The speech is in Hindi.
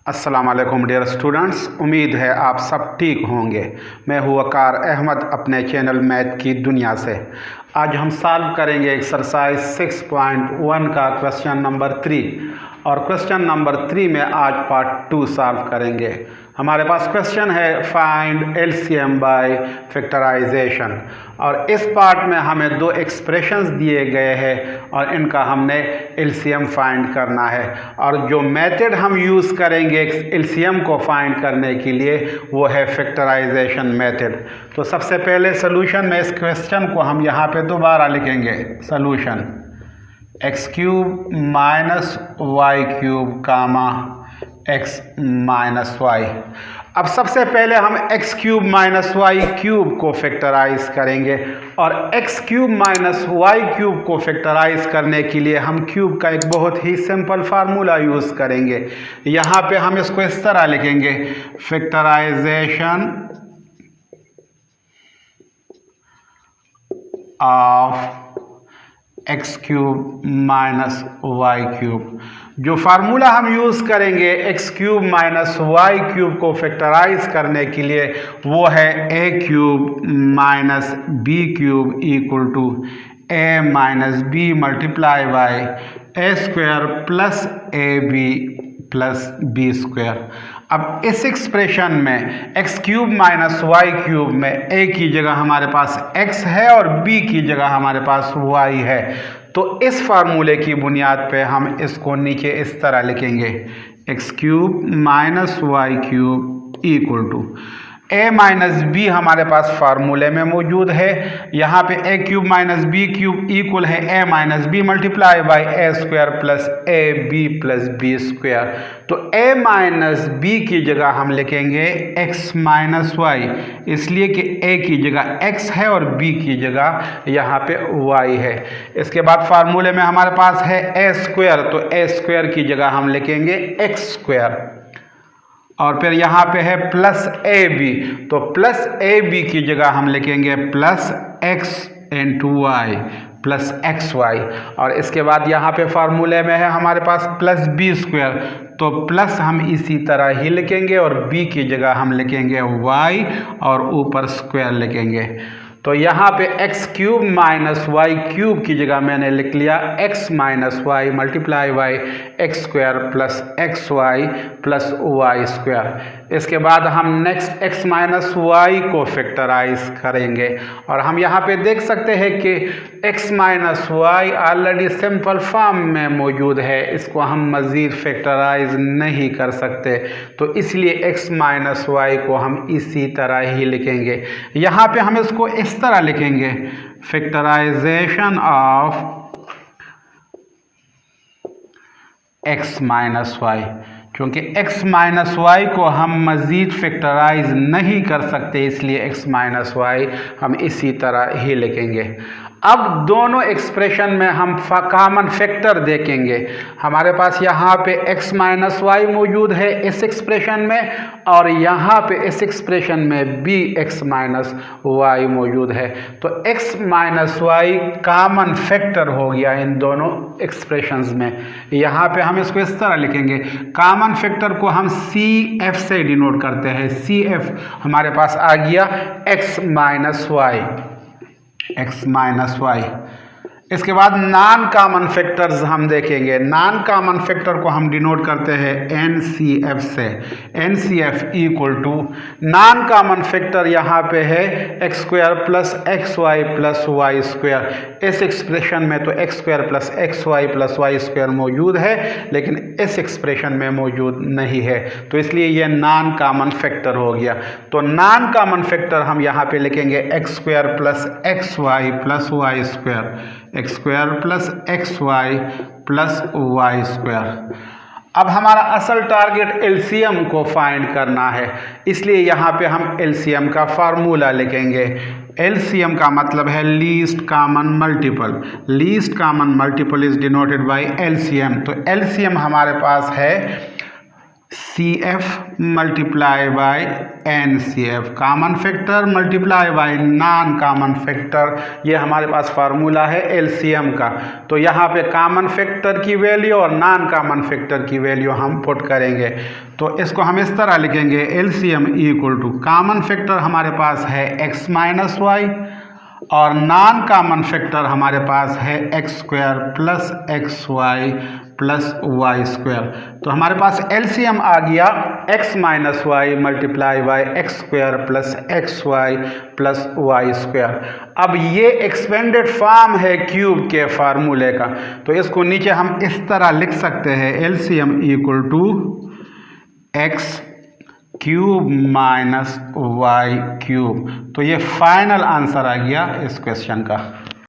अस्सलाम वालेकुम डियर स्टूडेंट्स, उम्मीद है आप सब ठीक होंगे। मैं हूँ वकार अहमद अपने चैनल मैथ की दुनिया से। आज हम सॉल्व करेंगे एक्सरसाइज 6.1 का क्वेश्चन नंबर 3 और क्वेश्चन नंबर 3 में आज पार्ट 2 सॉल्व करेंगे। हमारे पास क्वेश्चन है फाइंड एलसीएम बाय फैक्टराइजेशन और इस पार्ट में हमें दो एक्सप्रेशंस दिए गए हैं और इनका हमने एलसीएम फाइंड करना है। और जो मेथड हम यूज़ करेंगे एलसीएम को फाइंड करने के लिए वो है फैक्टराइजेशन मेथड। तो सबसे पहले सोल्यूशन में इस क्वेश्चन को हम यहाँ पे दोबारा लिखेंगे। Solution x cube minus y cube comma x minus y. अब सबसे पहले हम x cube minus y cube को फैक्टराइज करेंगे और x cube minus y cube को फैक्टराइज करने के लिए हम क्यूब का एक बहुत ही सिंपल फार्मूला यूज़ करेंगे। यहाँ पे हम इसको इस तरह लिखेंगे, factorization of x cube minus y cube. जो फार्मूला हम यूज़ करेंगे x cube minus y cube को फैक्टराइज करने के लिए वो है a cube minus b cube equal to a minus b multiply by a square plus a b plus b square. अब इस एक्सप्रेशन में x cube minus y cube में ए की जगह हमारे पास x है और b की जगह हमारे पास y है। तो इस फार्मूले की बुनियाद पे हम इसको नीचे इस तरह लिखेंगे, x cube minus y cube equal to a minus b हमारे पास फार्मूले में मौजूद है। यहाँ पे a cube minus b cube equal है a minus b multiply by a square plus a b plus b square. तो ए माइनस बी की जगह हम लिखेंगे एक्स माइनस वाई, इसलिए कि ए की जगह x है और b की जगह यहाँ पे y है। इसके बाद फार्मूले में हमारे पास है ए स्क्वायर, तो ए स्क्वायर की जगह हम लिखेंगे एक्स स्क्वायर और फिर यहाँ पे है प्लस ए बी, तो प्लस ए बी की जगह हम लिखेंगे plus x into y plus x y. और इसके बाद यहाँ पे फार्मूले में है हमारे पास प्लस बी स्क्वायर, तो प्लस हम इसी तरह ही लिखेंगे और b की जगह हम लिखेंगे y और ऊपर स्क्वायर लिखेंगे। तो यहाँ पे x cube minus y cube की जगह मैंने लिख लिया x minus y multiply by x square plus x y plus y square. इसके बाद हम नेक्स्ट एक्स माइनस वाई को फैक्टराइज करेंगे और हम यहाँ पे देख सकते हैं कि x minus y already simple form में मौजूद है, इसको हम मज़ीद फैक्टराइज नहीं कर सकते, तो इसलिए एक्स माइनस वाई को हम इसी तरह ही लिखेंगे। यहाँ पे हम इसको इस तरह लिखेंगे, factorization of x minus y, क्योंकि x माइनस वाई को हम मज़ीद फैक्टराइज नहीं कर सकते, इसलिए x माइनस वाई हम इसी तरह ही लिखेंगे। अब दोनों एक्सप्रेशन में हम कॉमन फैक्टर देखेंगे। हमारे पास यहाँ पे x माइनस वाई मौजूद है इस एक्सप्रेशन में और यहाँ पे इस एक्सप्रेशन में भी x माइनस वाई मौजूद है, तो x minus y common factor हो गया इन दोनों एक्सप्रेशंस में। यहाँ पे हम इसको इस तरह लिखेंगे, कॉमन फैक्टर को हम CF से डिनोट करते हैं। CF हमारे पास आ गया x minus y, x minus y. इसके बाद नॉन कॉमन फैक्टर्स हम देखेंगे। नॉन कॉमन फैक्टर को हम डिनोट करते हैं NCF से। NCF equal to non common factor यहाँ पे है x square plus x y plus y square. इस एक्सप्रेशन में तो x square plus x y plus y square मौजूद है, लेकिन इस एक्सप्रेशन में मौजूद नहीं है, तो इसलिए ये नॉन कॉमन फैक्टर हो गया। तो नॉन कॉमन फैक्टर हम यहाँ पे लिखेंगे x square plus x y plus y square, x square plus x y plus y square. अब हमारा असल टारगेट एलसीएम को फाइंड करना है, इसलिए यहाँ पे हम एलसीएम का फार्मूला लिखेंगे। एलसीएम का मतलब है least common multiple. Least common multiple is denoted by LCM. तो एलसीएम हमारे पास है CF multiply by NCF, common factor multiply by non common factor, ये हमारे पास फार्मूला है LCM का। तो यहाँ पे कॉमन फैक्टर की वैल्यू और नॉन कॉमन फैक्टर की वैल्यू हम पुट करेंगे। तो इसको हम इस तरह लिखेंगे, LCM equal to common factor हमारे पास है x माइनस वाई और नॉन कॉमन फैक्टर हमारे पास है x square plus x y plus y square. तो हमारे पास एलसीएम आ गया x minus y multiply by x square plus x y plus y square. अब ये एक्सपेंडेड फॉर्म है क्यूब के फार्मूले का, तो इसको नीचे हम इस तरह लिख सकते हैं, LCM equal to x cube minus y cube. तो ये फाइनल आंसर आ गया इस क्वेश्चन का।